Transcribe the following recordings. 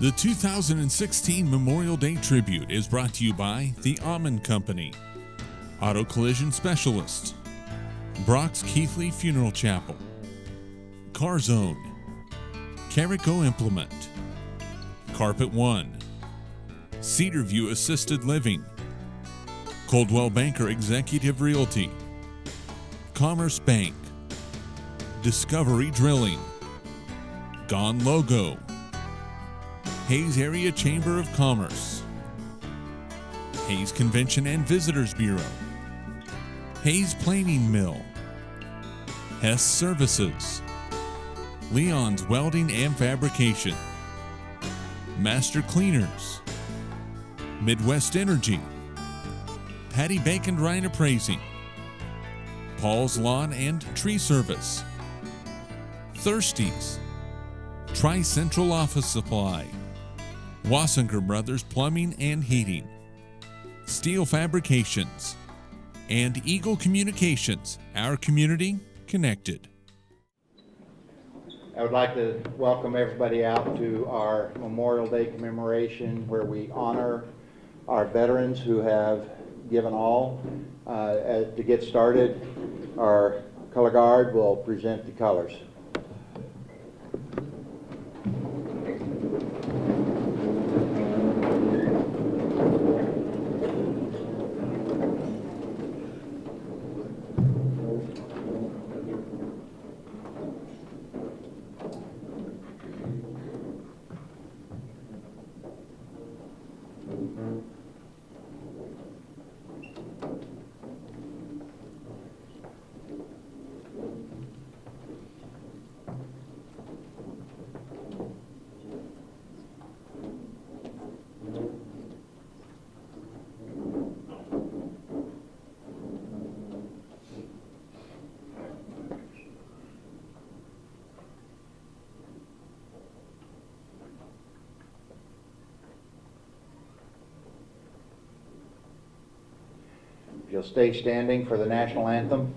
The 2016 Memorial Day Tribute is brought to you by the Almond Company, Auto Collision Specialist, Brock's Keithley Funeral Chapel, Car Zone, Carrico Implement, Carpet One, Cedar View Assisted Living, Coldwell Banker Executive Realty, Commerce Bank, Discovery Drilling, Gone Logo, Hayes Area Chamber of Commerce, Hayes Convention and Visitors Bureau, Hayes Planing Mill, Hess Services, Leon's Welding and Fabrication, Master Cleaners, Midwest Energy, Patty Baconrind Appraising, Paul's Lawn and Tree Service, Thirsties, Tri-Central Office Supply, Wasinger Brothers Plumbing and Heating, Steel Fabrications, and Eagle Communications, our community connected. I would like to welcome everybody out to our Memorial Day commemoration where we honor our veterans who have given all. To get started, our color guard will present the colors. You'll stay standing for the national anthem.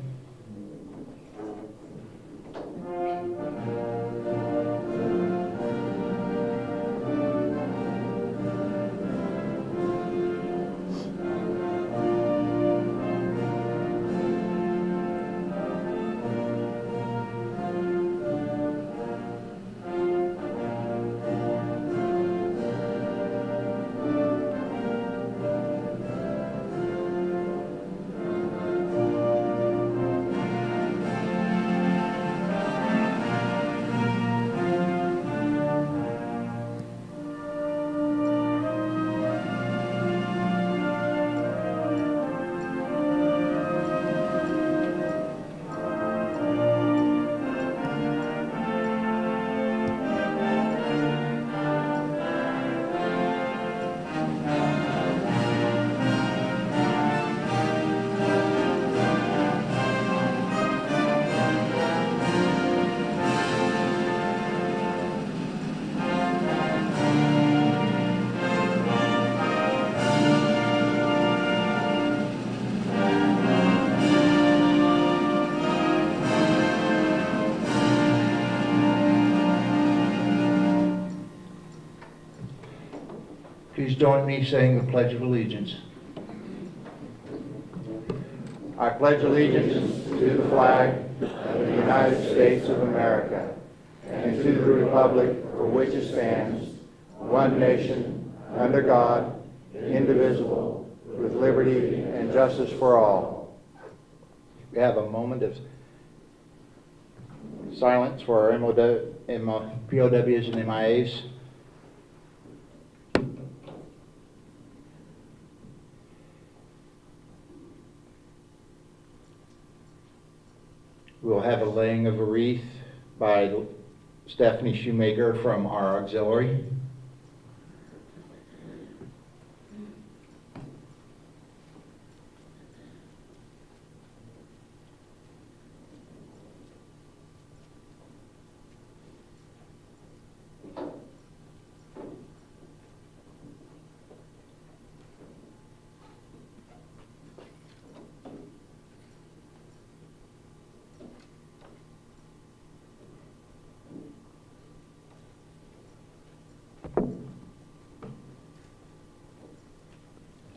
Please join me saying the Pledge of Allegiance. I pledge allegiance to the flag of the United States of America and to the republic for which it stands, one nation, under God, indivisible, with liberty and justice for all. We have a moment of silence for our POWs and MIAs. We'll have a laying of a wreath by Stephanie Shoemaker from our auxiliary.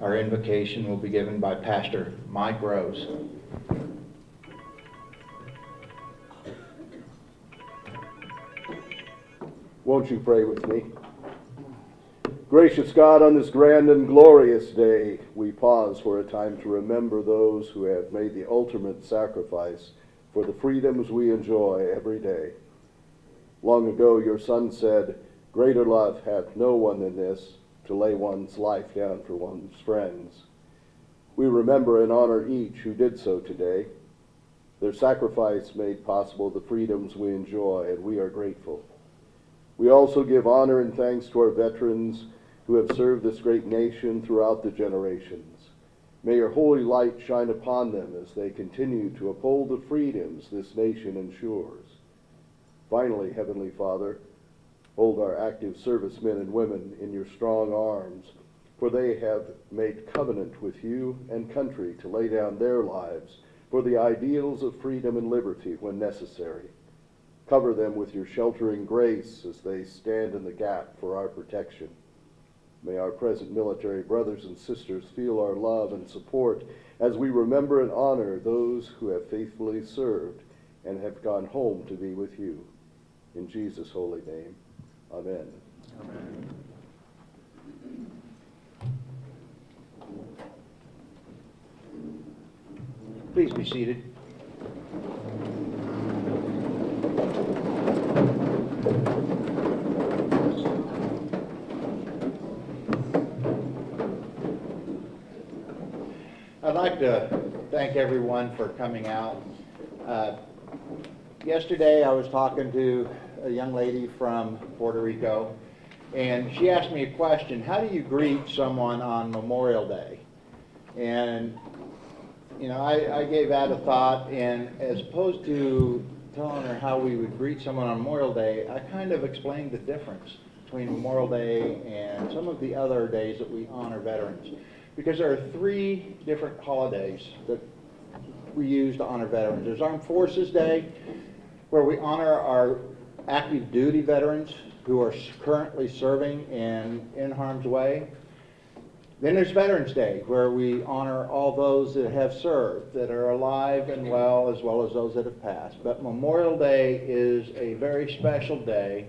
Our invocation will be given by Pastor Mike Rose. Won't you pray with me? Gracious God, on this grand and glorious day, we pause for a time to remember those who have made the ultimate sacrifice for the freedoms we enjoy every day. Long ago, your Son said, "Greater love hath no one than this, to lay one's life down for one's friends." We remember and honor each who did so today. Their sacrifice made possible the freedoms we enjoy, and we are grateful. We also give honor and thanks to our veterans who have served this great nation throughout the generations. May your holy light shine upon them as they continue to uphold the freedoms this nation ensures. Finally, Heavenly Father, hold our active servicemen and women in your strong arms, for they have made covenant with you and country to lay down their lives for the ideals of freedom and liberty when necessary. Cover them with your sheltering grace as they stand in the gap for our protection. May our present military brothers and sisters feel our love and support as we remember and honor those who have faithfully served and have gone home to be with you. In Jesus' holy name, amen. Amen. Please be seated. I'd like to thank everyone for coming out. Yesterday I was talking to a young lady from Puerto Rico, and she asked me a question: how do you greet someone on Memorial Day? And I gave that a thought, and as opposed to telling her how we would greet someone on Memorial Day, I kind of explained the difference between Memorial Day and some of the other days that we honor veterans. Because there are three different holidays that we use to honor veterans. There's Armed Forces Day, where we honor our active duty veterans who are currently serving and in harm's way. Then there's Veterans Day, where we honor all those that have served, that are alive and well as those that have passed. But Memorial Day is a very special day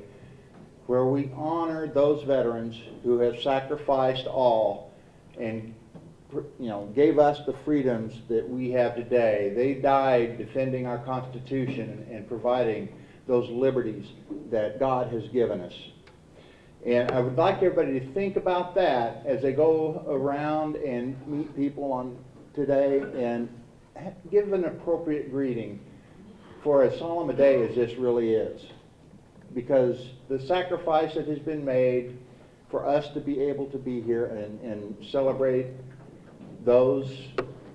where we honor those veterans who have sacrificed all and gave us the freedoms that we have today. They died defending our Constitution and providing those liberties that God has given us. And I would like everybody to think about that as they go around and meet people on today, and give an appropriate greeting for as solemn a day as this really is. Because the sacrifice that has been made for us to be able to be here and celebrate those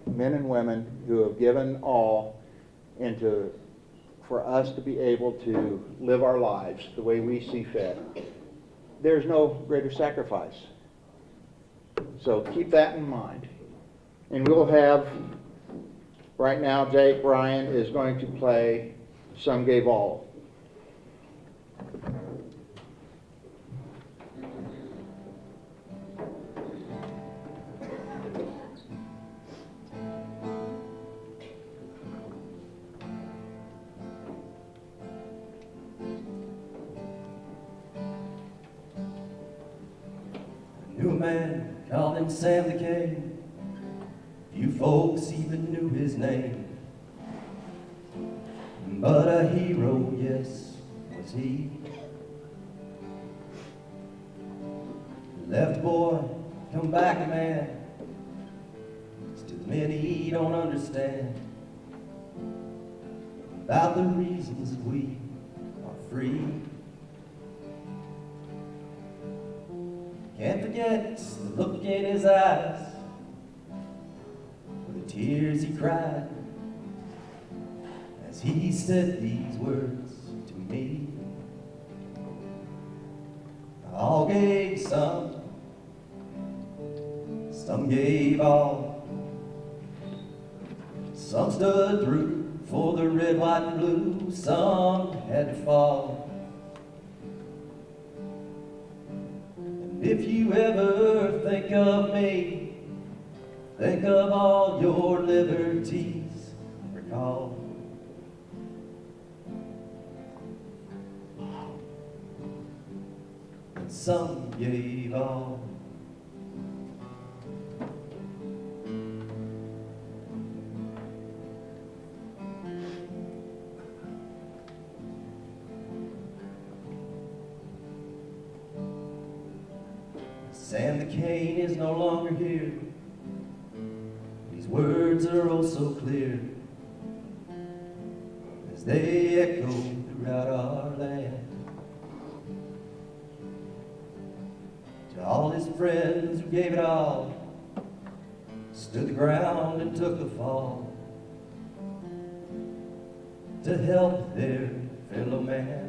men and women who have given all, and for us to be able to live our lives the way we see fit. There's no greater sacrifice. So keep that in mind. And we'll have, right now, Jake Bryan is going to play Some Gave All. Knew a man called him Sam the King. Few folks even knew his name. But a hero, yes, was he. Left a boy, come back a man. Still many don't understand about the reasons we are free. Can't forget the look in his eyes, the tears he cried as he said these words to me. All gave some gave all. Some stood through for the red, white, and blue. Some had to fall. If you ever think of me, Think of all your liberties, recall. And some gave all. Sam the Cane is no longer here. These words are oh so clear as they echo throughout our land. To all his friends who gave it all, stood the ground and took the fall to help their fellow man.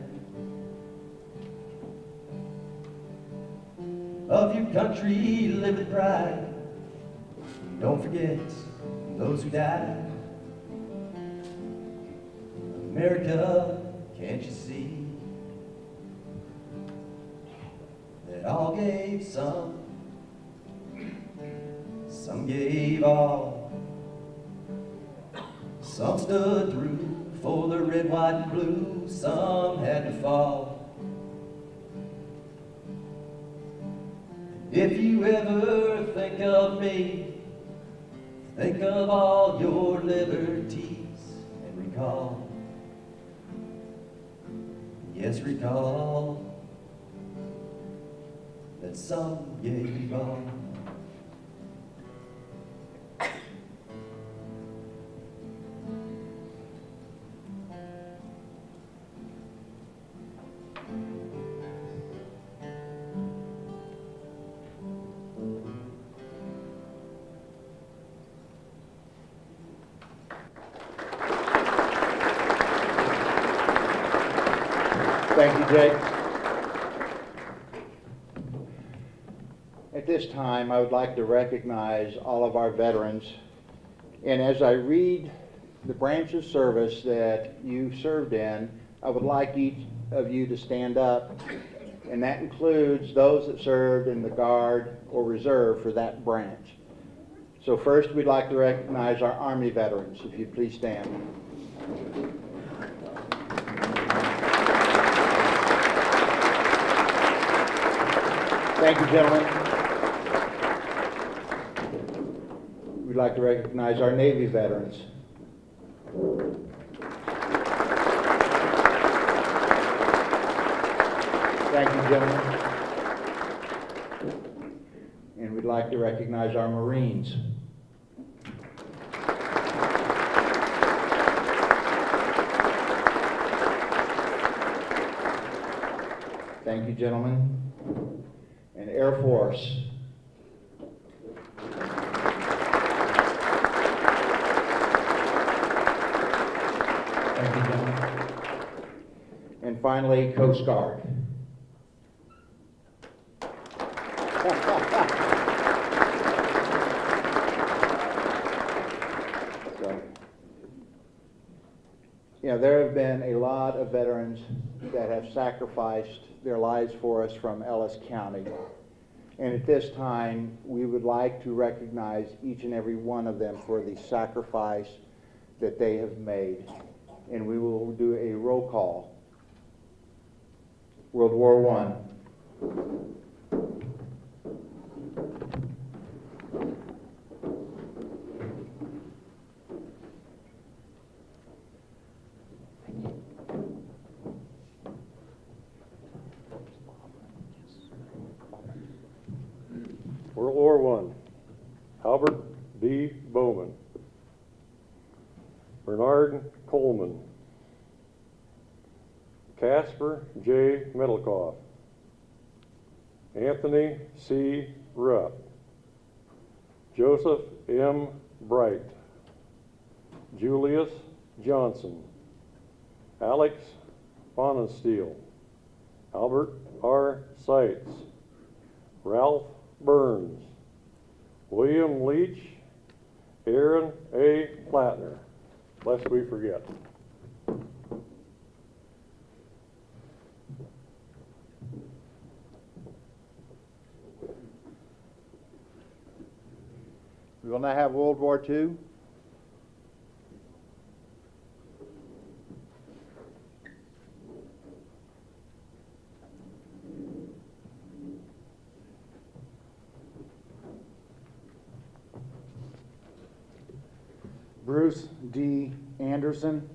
Of your country live with pride. Don't forget those who died. America, can't you see that all gave some gave all. Some stood through for the red, white, and blue. Some had to fall. If you ever think of me, think of all your liberties and recall, yes, recall that some gave all. Thank you, Jake. At this time, I would like to recognize all of our veterans. And as I read the branch of service that you served in, I would like each of you to stand up. And that includes those that served in the Guard or Reserve for that branch. So first, we'd like to recognize our Army veterans. If you'd please stand. Thank you, gentlemen. We'd like to recognize our Navy veterans. Thank you, gentlemen. And we'd like to recognize our Marines. Thank you, gentlemen. And Air Force. Thank you, gentlemen. And finally, Coast Guard. So, there have been a lot of veterans that have sacrificed their lives for us from Ellis County. And at this time, we would like to recognize each and every one of them for the sacrifice that they have made. And we will do a roll call. World War I. World War I, Albert B. Bowman, Bernard Coleman, Casper J. Middlecoff, Anthony C. Rupp, Joseph M. Bright, Julius Johnson, Alex Bonesteel, Albert R. Seitz, Ralph Burns, William Leach, Aaron A. Plattner, lest we forget. We will now have World War II. Bruce D. Anderson,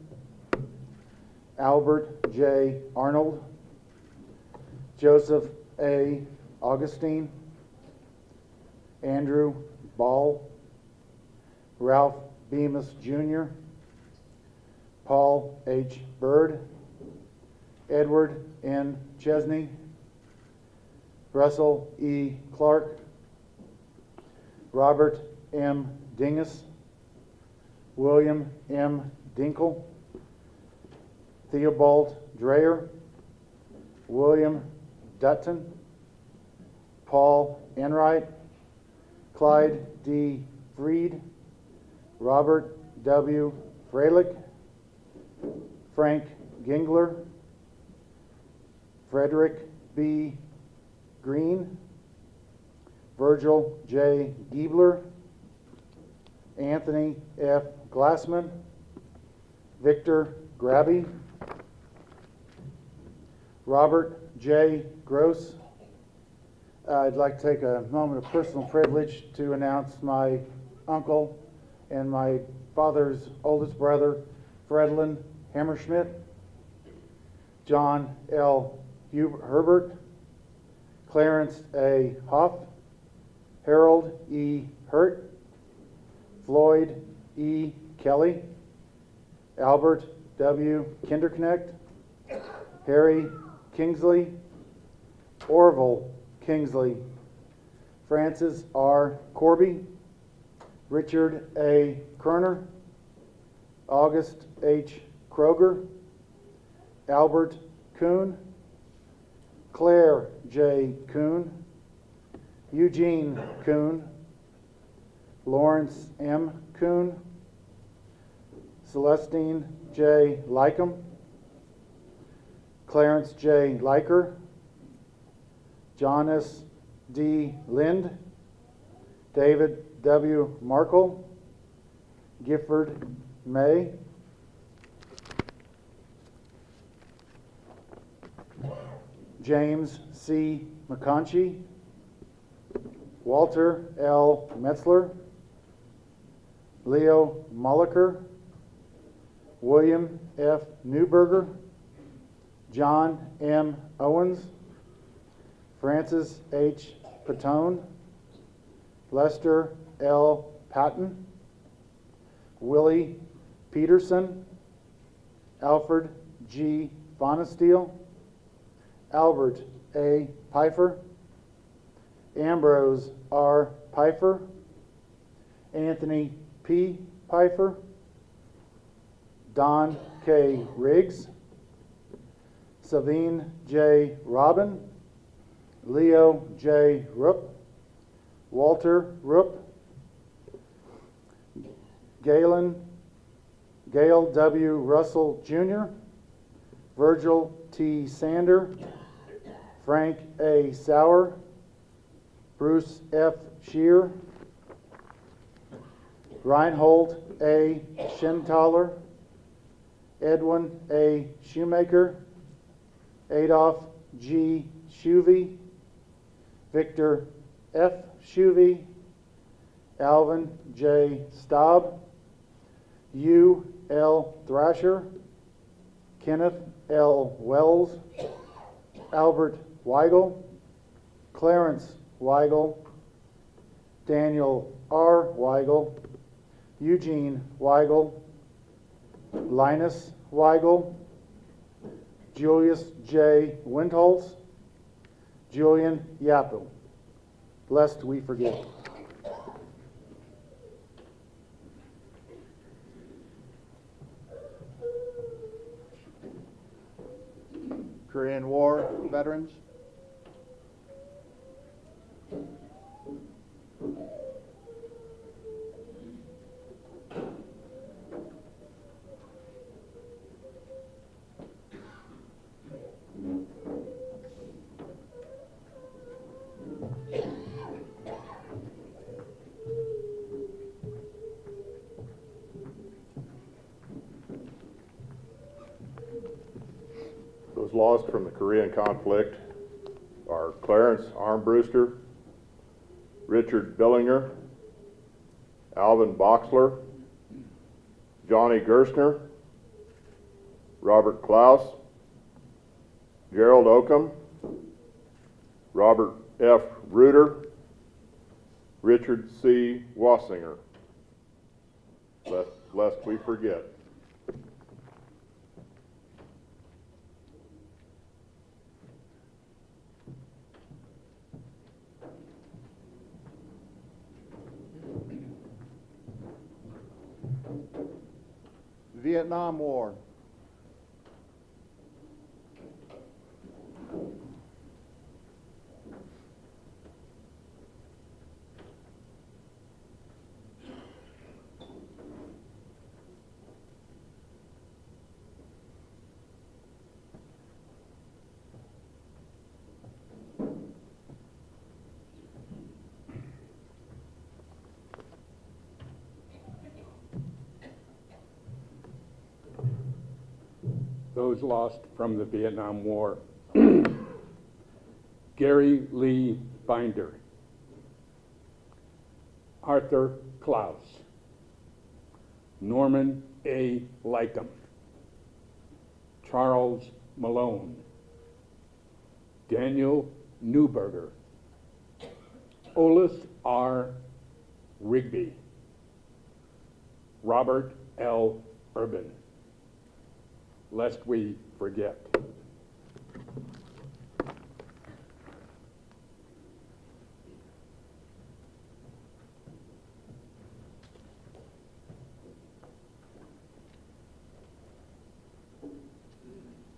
Albert J. Arnold, Joseph A. Augustine, Andrew Ball, Ralph Bemis Jr., Paul H. Bird, Edward N. Chesney, Russell E. Clark, Robert M. Dingus, William M. Dinkle, Theobald Dreyer, William Dutton, Paul Enright, Clyde D. Freed, Robert W. Freilich, Frank Gingler, Frederick B. Green, Virgil J. Giebler, Anthony F. Glassman, Victor Grabby, Robert J. Gross. I'd like to take a moment of personal privilege to announce my uncle and my father's oldest brother, Fredlin Hammerschmidt, John L. Herbert, Clarence A. Hoff, Harold E. Hurt, Floyd E. Kelly, Albert W. Kinderknecht, Harry Kingsley, Orville Kingsley, Francis R. Corby, Richard A. Kerner, August H. Kroger, Albert Kuhn, Claire J. Kuhn, Eugene Kuhn, Lawrence M. Kuhn, Celestine J. Lycum, Clarence J. Leiker, Jonas D. Lind, David W. Markle, Gifford May, James C. McConchie, Walter L. Metzler, Leo Molliker, William F. Newberger, John M. Owens, Francis H. Patone, Lester L. Patton, Willie Peterson, Alfred G. Bonesteel, Albert A. Pfeiffer, Ambrose R. Pfeiffer, Anthony P. Pfeiffer, Don K. Riggs, Savine J. Robin, Leo J. Rupp, Walter Rupp, Gail W. Russell Jr., Virgil T. Sander, Frank A. Sauer, Bruce F. Shear, Reinhold A. Schenthaler, Edwin A. Shoemaker, Adolph G. Shuvey, Victor F. Shuvey, Alvin J. Staub, U. L. Thrasher, Kenneth L. Wells, Albert Weigel, Clarence Weigel, Daniel R. Weigel, Eugene Weigel, Linus Weigel, Julius J. Windholz, Julian Yappel. Lest we forget. Korean War veterans. lost from the Korean conflict are Clarence Armbruster, Richard Billinger, Alvin Boxler, Johnny Gerstner, Robert Klaus, Gerald Oakham, Robert F. Reuter, Richard C. Wasinger, lest we forget. Vietnam War. Those lost from the Vietnam War. Gary Lee Binder, Arthur Klaus, Norman A. Lycum, Charles Malone, Daniel Newberger, Olus R. Rigby, Robert L. Urban, lest we forget.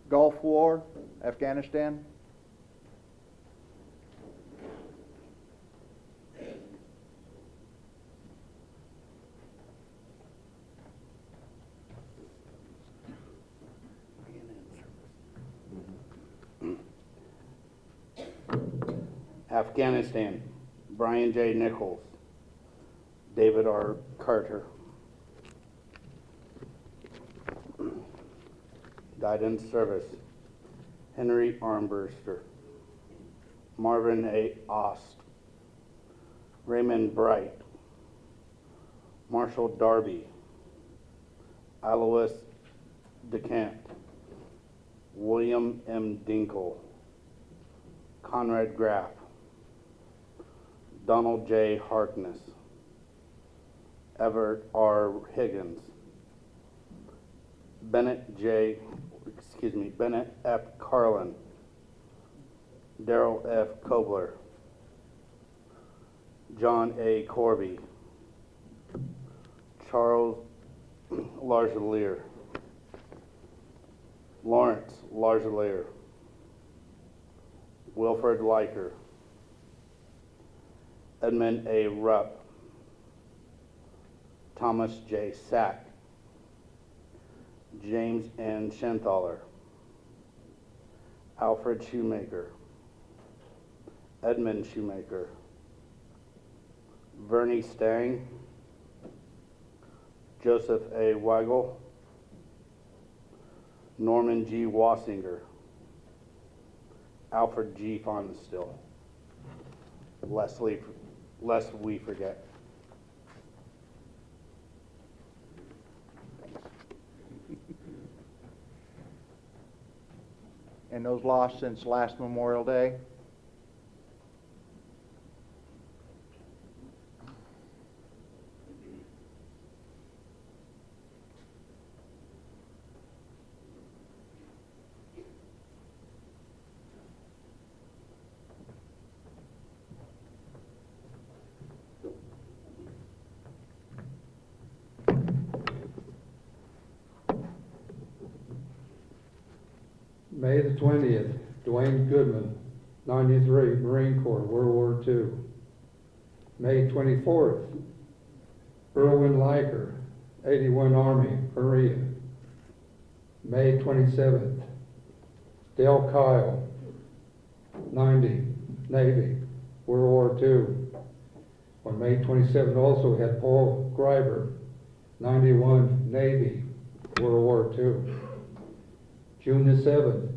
Gulf War, Afghanistan. Afghanistan, Brian J. Nichols, David R. Carter. Died in service, Henry Armbruster, Marvin A. Ost, Raymond Bright, Marshall Darby, Alois DeCant, William M. Dinkle, Conrad Graff, Donald J. Harkness, Everett R. Higgins, Bennett F. Carlin, Darrell F. Kobler, John A. Corby, Charles Largelier, Lawrence Largelier, Wilfred Leiker, Edmund A. Rupp, Thomas J. Sack, James N. Schenthaler, Alfred Shoemaker, Edmund Shoemaker, Vernie Stang, Joseph A. Weigel, Norman G. Wasinger, Alfred G. Fonestill, lest we forget. And those lost since last Memorial Day. May the 20th, Dwayne Goodman, 93, Marine Corps, World War II. May 24th, Erwin Leiker, 81 Army, Korea. May 27th, Dale Kyle, 90, Navy, World War II. On May 27th also had Paul Greiber, 91, Navy, World War II. June the 7th,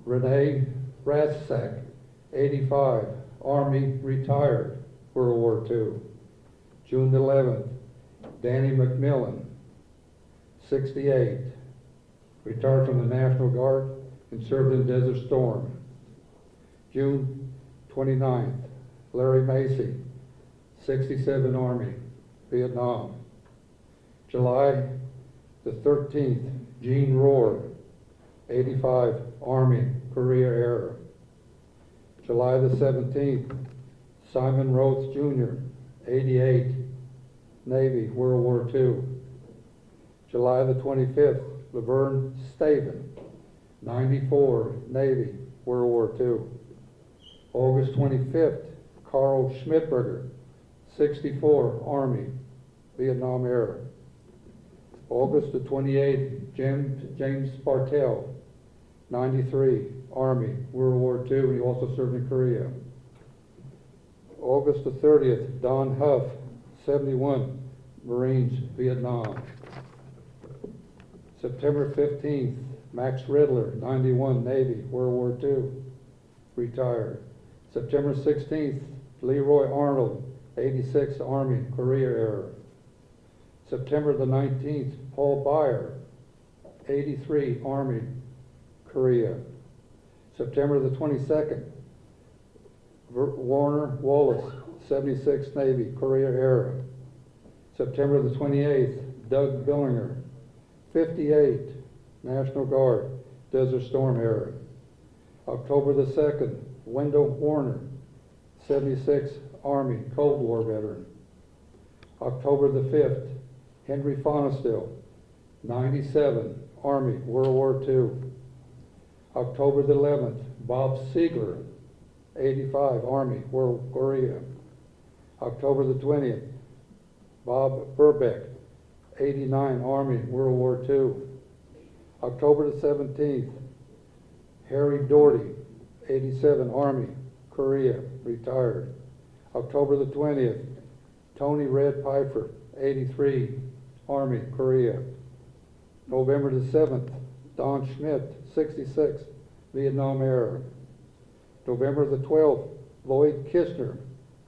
Renee Ratzak, 85, Army, retired, World War II. June 11th, Danny McMillan, 68, retired from the National Guard and served in Desert Storm. June 29th, Larry Macy, 67, Army, Vietnam. July the 13th, Gene Rohr, 85, Army, Korea era. July the 17th, Simon Rhodes Jr., 88, Navy, World War II. July the 25th, Laverne Staven, 94, Navy, World War II. August 25th, Carl Schmidberger, 64, Army, Vietnam era. August the 28th, James Bartell, 93, Army, World War II, and he also served in Korea. August the 30th, Don Huff, 71, Marines, Vietnam. September 15th, Max Riddler, 91, Navy, World War II, retired. September 16th, Leroy Arnold, 86, Army, Korea era. September the 19th, Paul Byer, 83, Army, Korea. September the 22nd, Warner Wallace, 76, Navy, Korea era. September the 28th, Doug Billinger, 58, National Guard, Desert Storm era. October the 2nd, Wendell Warner, 76, Army, Cold War veteran. October the 5th, Henry Fonestil, 97, Army, World War II. October the 11th, Bob Siegler, 85, Army, World Korea. October the 20th, Bob Burbeck, 89, Army, World War II. October the 17th, Harry Doherty, 87, Army, Korea, retired. October the 20th, Tony Red Piper, 83, Army, Korea. November the 7th, Don Schmidt, 66, Vietnam era. November the 12th, Lloyd Kistner,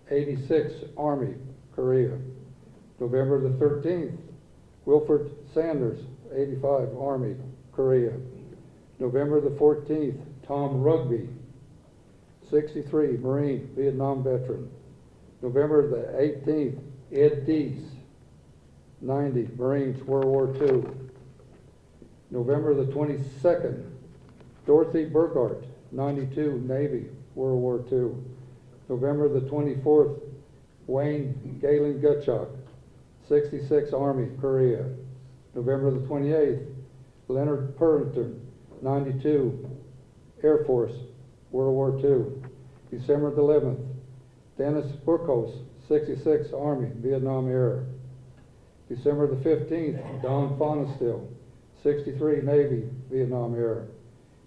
86, Army, Korea. November the 13th, Wilford Sanders, 85, Army, Korea. November the 14th, Tom Rugby, 63, Marine, Vietnam veteran. November the 18th, Ed Deese, 90, Marines, World War II. November the 22nd, Dorothy Burgart, 92, Navy, World War II. November the 24th, Wayne Galen Gutchock, 66, Army, Korea. November the 28th, Leonard Purrington, 92, Air Force, World War II. December the 11th, Dennis Burkos, 66, Army, Vietnam era. December the 15th, Don Fonestil, 63, Navy, Vietnam era.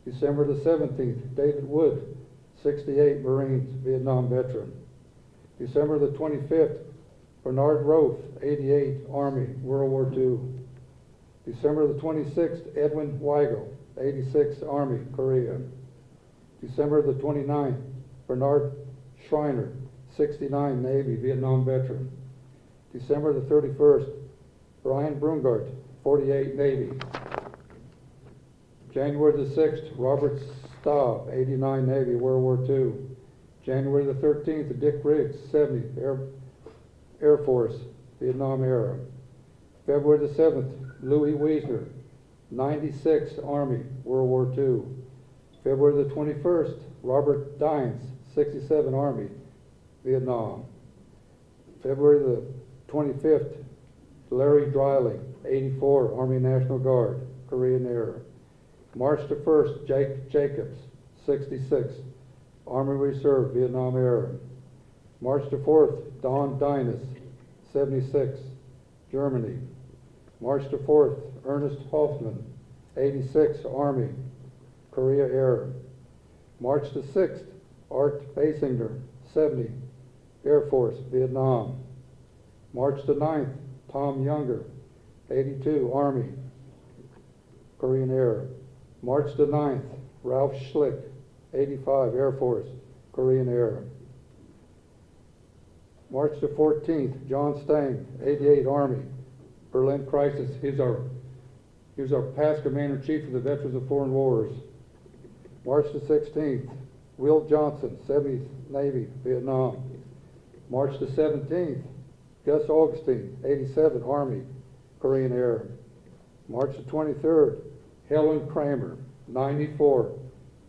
December the 17th, David Wood, 68, Marines, Vietnam veteran. December the 25th, Bernard Roth, 88, Army, World War II. December the 26th, Edwin Weigel, 86, Army, Korea. December the 29th, Bernard Schreiner, 69, Navy, Vietnam veteran. December the 31st, Brian Brungart, 48, Navy. January the 6th, Robert Staub, 89, Navy, World War II. January the 13th, Dick Riggs, 70, Air Force, Vietnam era. February the 7th, Louis Wiesner, 96, Army, World War II. February the 21st, Robert Dines, 67, Army, Vietnam. February the 25th, Larry Dreiling, 84, Army National Guard, Korean era. March the 1st, Jake Jacobs, 66, Army Reserve, Vietnam era. March the 4th, Don Dinas, 76, Germany. March the 4th, Ernest Hoffman, 86, Army, Korea era. March the 6th, Art Basinger, 70, Air Force, Vietnam. March the 9th, Tom Younger, 82, Army, Korean era. March the 9th, Ralph Schlick, 85, Air Force, Korean Air. March the 14th, John Stang, 88, Army, Berlin Crisis. He was our past Commander-in-Chief of the Veterans of Foreign Wars. March the 16th, Will Johnson, 70th Navy, Vietnam. March the 17th, Gus Augustine, 87, Army, Korean Air. March the 23rd, Helen Kramer, 94,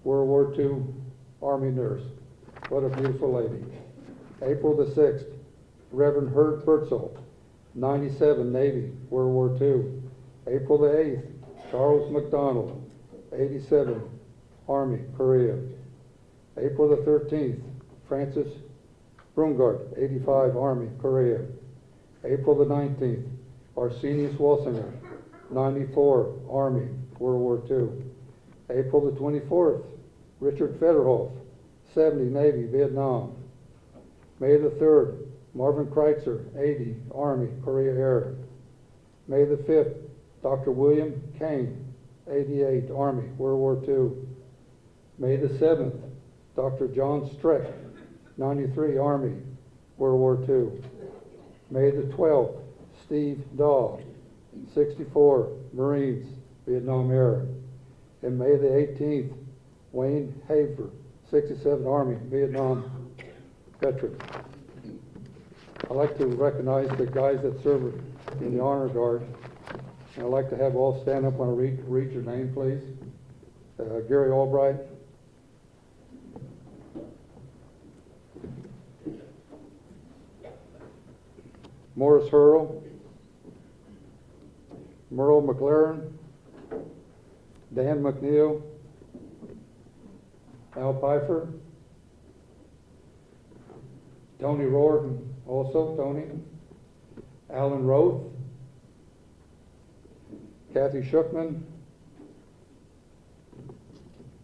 World War II Army nurse. What a beautiful lady. April the 6th, Reverend Herb Bertzel, 97, Navy, World War II. April the 8th, Charles McDonald, 87, Army, Korea. April the 13th, Francis Brungart, 85, Army, Korea. April the 19th, Arsenius Wasinger, 94, Army, World War II. April the 24th, Richard Federhoff, 70, Navy, Vietnam. May the 3rd, Marvin Kreitzer, 80, Army, Korea Air. May the 5th, Dr. William Kane, 88, Army, World War II. May the 7th, Dr. John Streck, 93, Army, World War II. May the 12th, Steve Dahl, 64, Marines, Vietnam Era. And May the 18th, Wayne Haver, 67, Army, Vietnam veteran. I'd like to recognize the guys that serve in the Honor Guard. And I'd like to have all stand up when I read your name, please. Gary Albright. Morris Hurl. Merle McLaren. Dan McNeil. Al Pfeiffer. Tony Rohr, also Tony. Alan Roth. Kathy Schuckman.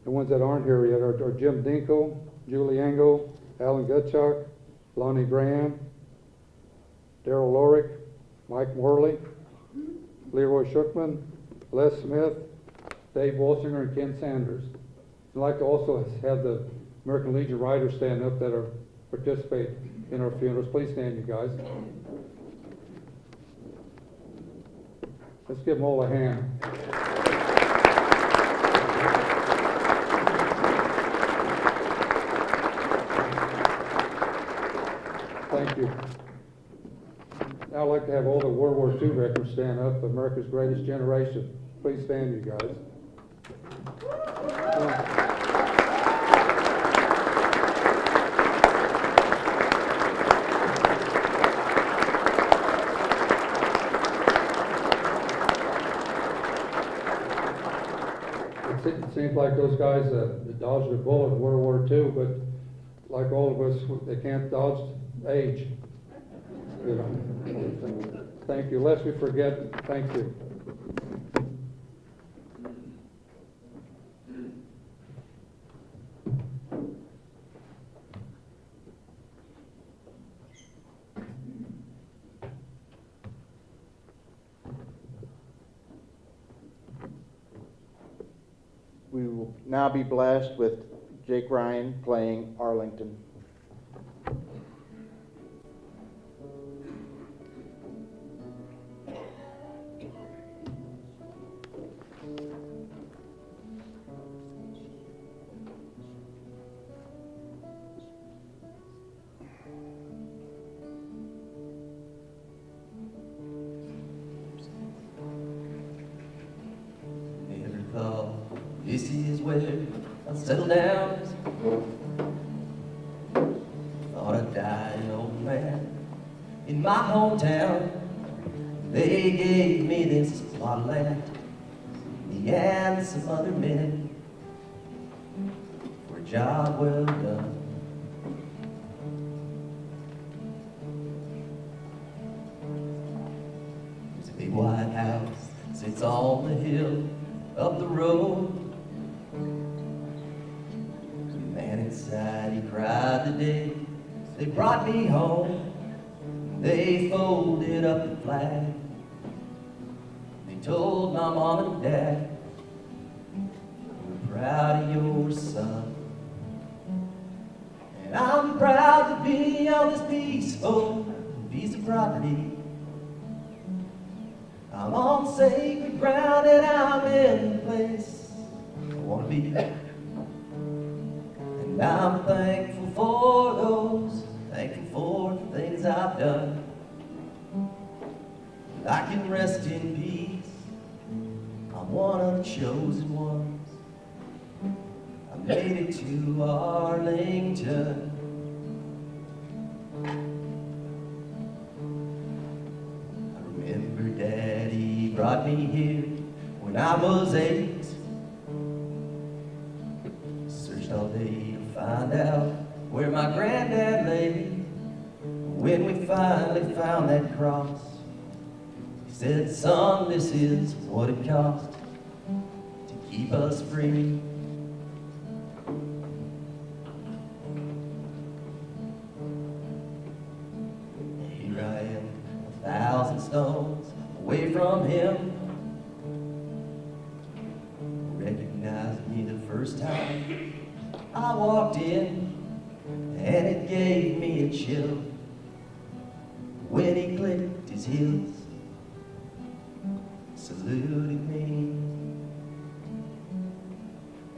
The ones that aren't here yet are Jim Dinkle, Julie Engel, Alan Gutschak, Lonnie Graham, Daryl Lorick, Mike Morley, Leroy Schuckman, Les Smith, Dave Wasinger, and Ken Sanders. I'd like to also have the American Legion Riders stand up that are participate in our funerals. Please stand, you guys. Let's give them all a hand. Thank you. Now I'd like to have all the World War II veterans stand up, America's Greatest Generation. Please stand, you guys. It seems like those guys dodged a bullet in World War II, but like all of us, they can't dodge age. You know. Thank you. Lest we forget, thank you. We will now be blessed with Jake Ryan playing Arlington. This is where I'll settle down. Thought I'd die an old man in my hometown. They gave me this plot of land, me and some other men, for a job well done. There's a big white house, sits on the hill up the road. Inside he cried the day they brought me home. They folded up the flag. They told my mom and dad we're proud of your son. And I'm proud to be on this peaceful piece of property. I'm on sacred ground and I'm in the place I want to be. And I'm thankful for thankful for the things I've done. I can rest in peace, I'm one of the chosen ones. I made it to Arlington. I remember Daddy brought me here when I was 8. Searched all day to find out where my granddad lay. When we finally found that cross, he said, son, this is what it cost to keep us free. And here I am, 1,000 stones away from him. Recognized me the first time I walked in, and it gave me a chill when he clicked his heels, saluted me.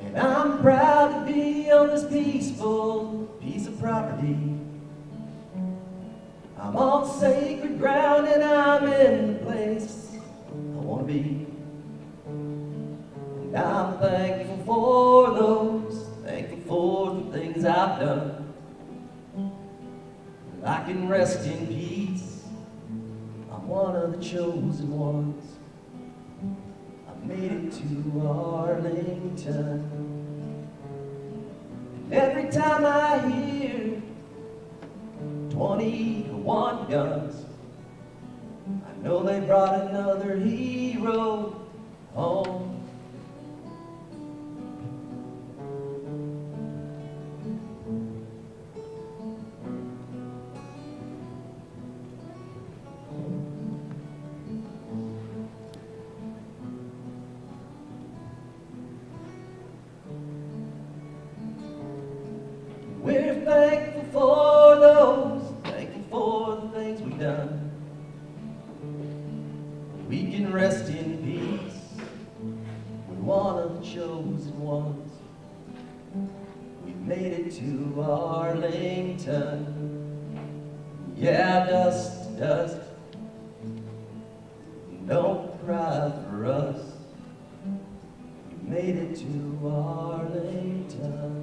And I'm proud to be on this peaceful piece of property. I'm on sacred ground and I'm in the place I want to be. And I'm thankful for thankful for the things I've done. I can rest in peace, I'm one of the chosen ones. I made it to Arlington. And every time I hear 21 guns, I know they brought another hero home. We're thankful for the things we've done. We can rest in peace, we're one of the chosen ones. We've made it to Arlington. Yeah, dust to dust, don't cry for us. We made it to Arlington.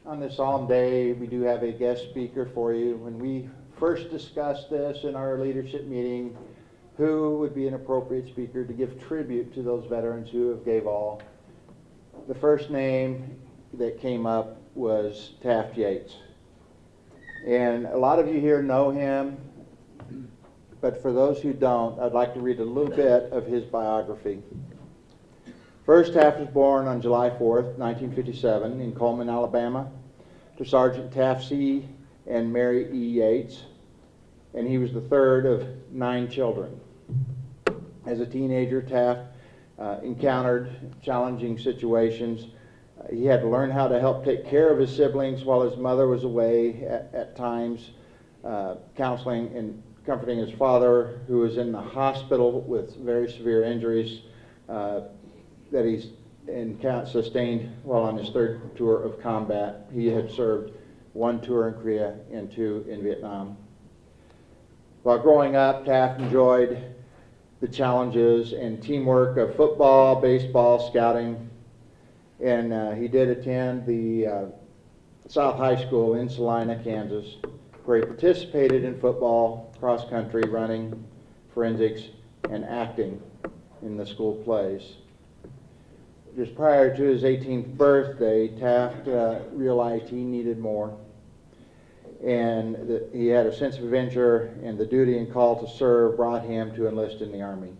On this solemn day, we do have a guest speaker for you. When we first discussed this in our leadership meeting, who would be an appropriate speaker to give tribute to those veterans who have gave all, the first name that came up was Taft Yates. And a lot of you here know him, but for those who don't, I'd like to read a little bit of his biography. First, Taft was born on July 4th, 1957 in Coleman, Alabama, to Sergeant Taft C. and Mary E. Yates, and he was the third of 9 children. As a teenager, Taft encountered challenging situations. He had to learn how to help take care of his siblings while his mother was away at times, counseling and comforting his father, who was in the hospital with very severe injuries that he's sustained while on his 3rd tour of combat. He had served 1 tour in Korea and 2 in Vietnam. While growing up, Taft enjoyed the challenges and teamwork of football, baseball, scouting, and he did attend the South High School in Salina, Kansas, where he participated in football, cross country, running, forensics, and acting in the school plays. Just prior to his 18th birthday, Taft realized he needed more. and he had a sense of adventure, and the duty and call to serve brought him to enlist in the Army.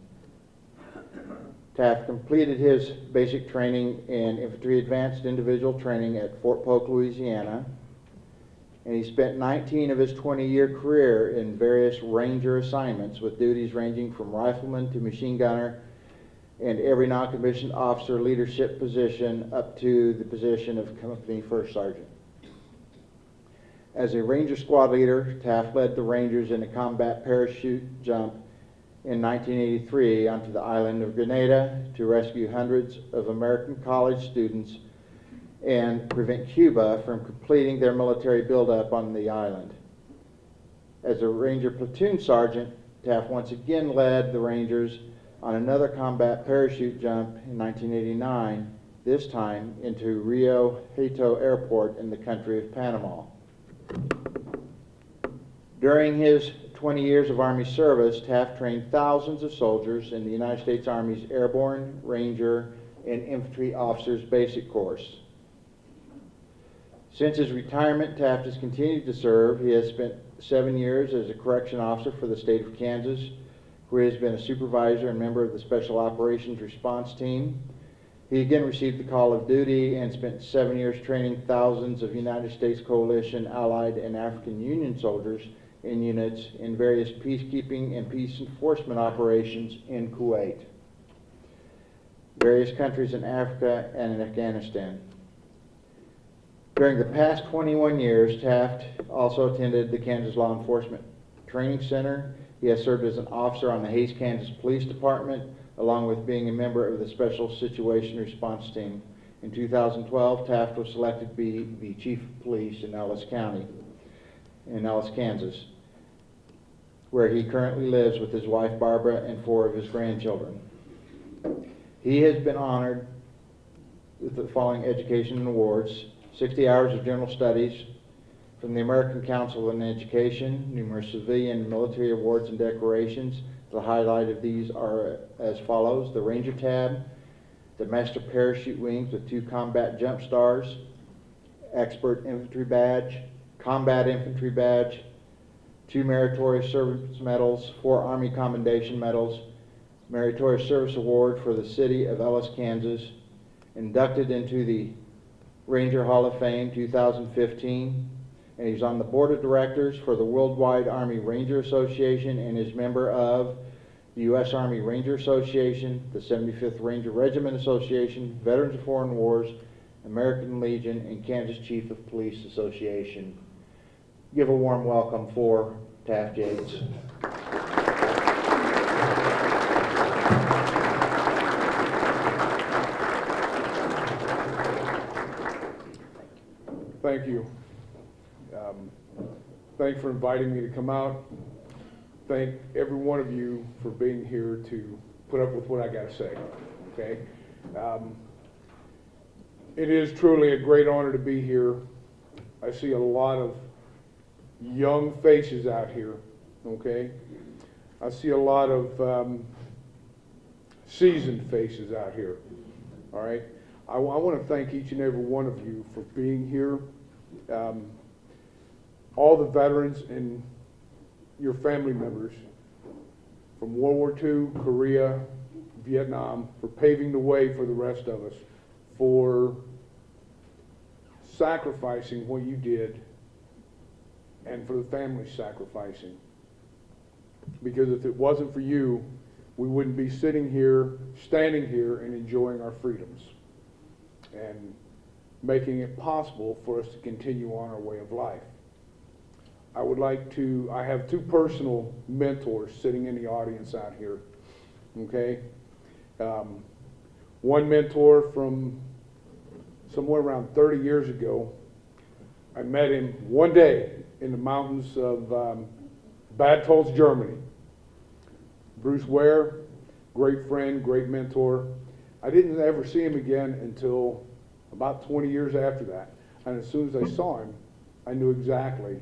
Taft completed his basic training in infantry advanced individual training at Fort Polk, Louisiana, and he spent 19 of his 20-year career in various Ranger assignments with duties ranging from rifleman to machine gunner and every non-commissioned officer leadership position up to the position of company first sergeant. As a Ranger squad leader, Taft led the Rangers in a combat parachute jump in 1983 onto the island of Grenada to rescue hundreds of American college students and prevent Cuba from completing their military buildup on the island. As a Ranger platoon sergeant, Taft once again led the Rangers on another combat parachute jump in 1989, this time into Rio Hato Airport in the country of Panama. During his 20 years of Army service, Taft trained thousands of soldiers in the United States Army's Airborne, Ranger, and Infantry Officers Basic Course. Since his retirement, Taft has continued to serve. He has spent 7 years as a correction officer for the state of Kansas, where he has been a supervisor and member of the Special Operations Response Team. He again received the call of duty and spent 7 years training thousands of United States Coalition, Allied, and African Union soldiers in units in various peacekeeping and peace enforcement operations in Kuwait, various countries in Africa, and in Afghanistan. During the past 21 years, Taft also attended the Kansas Law Enforcement Training Center. He has served as an officer on the Hays, Kansas Police Department, along with being a member of the Special Situation Response Team. In 2012, Taft was selected to be the Chief of Police in Ellis County, in Ellis, Kansas, where he currently lives with his wife Barbara and 4 of his grandchildren. He has been honored with the following education and awards: 60 hours of general studies from the American Council on Education, numerous civilian and military awards and decorations. The highlight of these are as follows: the Ranger Tab, the Master Parachute Wings with 2 combat jump stars, Expert Infantry Badge, Combat Infantry Badge, 2 Meritorious Service Medals, 4 Army Commendation Medals, Meritorious Service Award for the City of Ellis, Kansas, inducted into the Ranger Hall of Fame 2015, and he's on the board of directors for the Worldwide Army Ranger Association and is member of the U.S. Army Ranger Association, the 75th Ranger Regiment Association, Veterans of Foreign Wars, American Legion, and Kansas Chief of Police Association. Give a warm welcome for Taft Yates. Thank you. Thanks for inviting me to come out. Thank every one of you for being here to put up with what I got to say, okay? It is truly a great honor to be here. I see a lot of young faces out here, okay? I see a lot of seasoned faces out here, all right? I want to thank each and every one of you for being here. All the veterans and your family members from World War II, Korea, Vietnam, for paving the way for the rest of us, for sacrificing what you did, and for the families sacrificing. Because if it wasn't for you, we wouldn't be sitting here, standing here, and enjoying our freedoms, and making it possible for us to continue on our way of life. I have 2 personal mentors sitting in the audience out here, okay? One mentor from somewhere around 30 years ago. I met him one day in the mountains of Bad Tölz, Germany. Bruce Ware, great friend, great mentor. I didn't ever see him again until about 20 years after that. And as soon as I saw him, I knew exactly,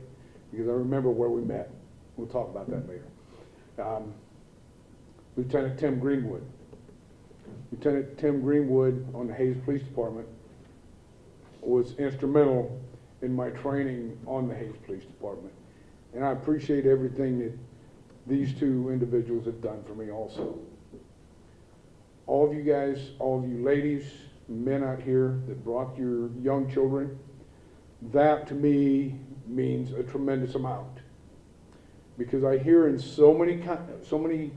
because I remember where we met. We'll talk about that later. Lieutenant Tim Greenwood. Lieutenant Tim Greenwood on the Hays Police Department was instrumental in my training on the Hayes Police Department. And I appreciate everything that these two individuals have done for me also. All of you guys, all of you ladies, men out here that brought your young children, that to me means a tremendous amount. Because I hear in so many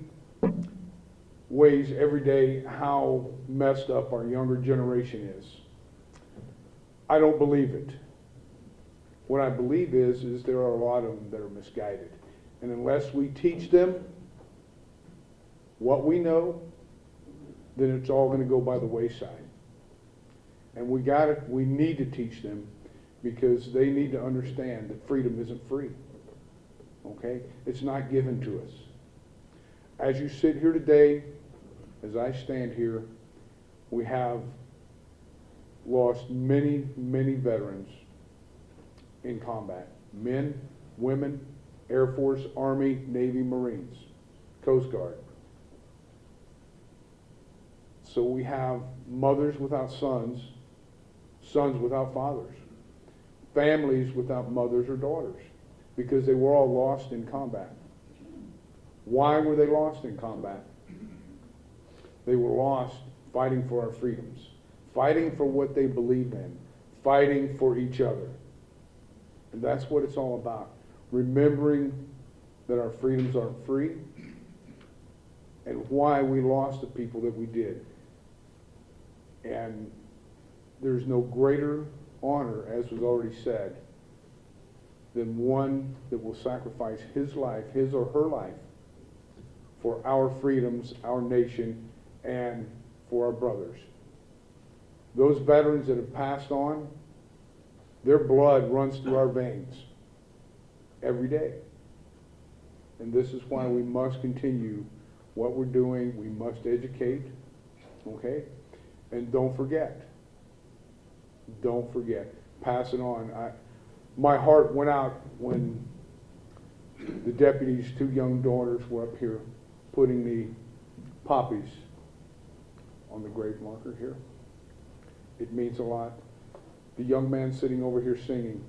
ways every day how messed up our younger generation is. I don't believe it. What I believe is there are a lot of them that are misguided. And unless we teach them what we know, then it's all going to go by the wayside. And we need to teach them, because they need to understand that freedom isn't free. Okay? It's not given to us. As you sit here today, as I stand here, we have lost many, many veterans in combat. Men, women, Air Force, Army, Navy, Marines, Coast Guard. So we have mothers without sons, sons without fathers, families without mothers or daughters, because they were all lost in combat. Why were they lost in combat? They were lost fighting for our freedoms, fighting for what they believed in, fighting for each other. And that's what it's all about. Remembering that our freedoms aren't free, and why we lost the people that we did. And there's no greater honor, as was already said, than one that will sacrifice his life, his or her life, for our freedoms, our nation, and for our brothers. Those veterans that have passed on, their blood runs through our veins every day. And this is why we must continue what we're doing. We must educate, okay? And don't forget. Don't forget. Pass it on. My heart went out when the deputy's two young daughters were up here putting the poppies on the grave marker here. It means a lot. The young man sitting over here singing.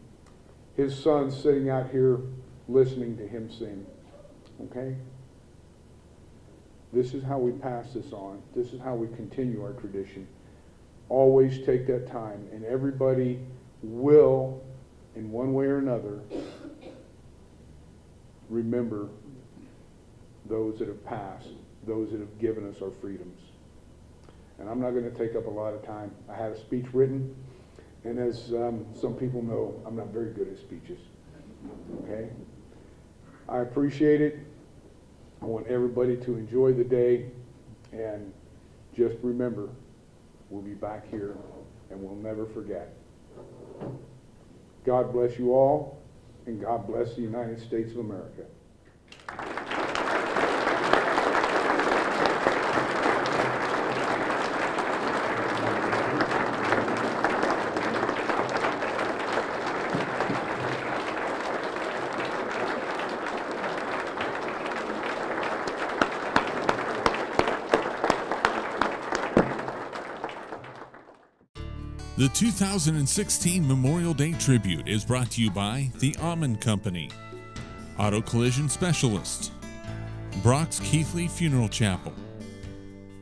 His son sitting out here listening to him sing. Okay? This is how we pass this on. This is how we continue our tradition. Always take that time, and everybody will, in one way or another, remember those that have passed, those that have given us our freedoms. And I'm not going to take up a lot of time. I had a speech written, and as some people know, I'm not very good at speeches. Okay? I appreciate it. I want everybody to enjoy the day, and just remember, we'll be back here, and we'll never forget. God bless you all, and God bless the United States of America. The 2016 Memorial Day Tribute is brought to you by the Almond Company, Auto Collision Specialist, Brock's Keithley Funeral Chapel,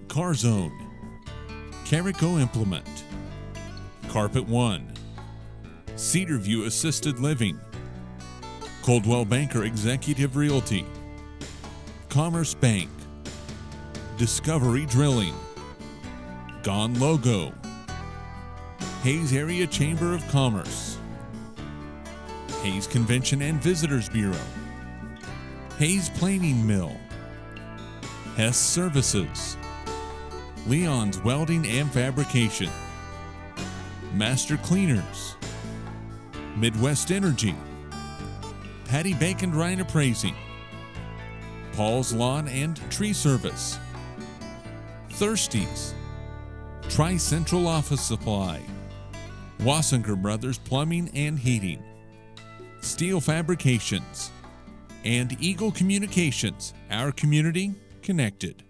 Car Zone, Carrico Implement, Carpet One, Cedar View Assisted Living, Coldwell Banker Executive Realty, Commerce Bank, Discovery Drilling, Gone Logo, Hayes Area Chamber of Commerce, Hayes Convention and Visitors Bureau, Hayes Planing Mill, Hess Services, Leon's Welding and Fabrication, Master Cleaners, Midwest Energy, Patty Baconrind Appraising, Paul's Lawn and Tree Service, Thirsties, Tri-Central Office Supply, Wasinger Brothers Plumbing and Heating, Steel Fabrications, and Eagle Communications, our community connected.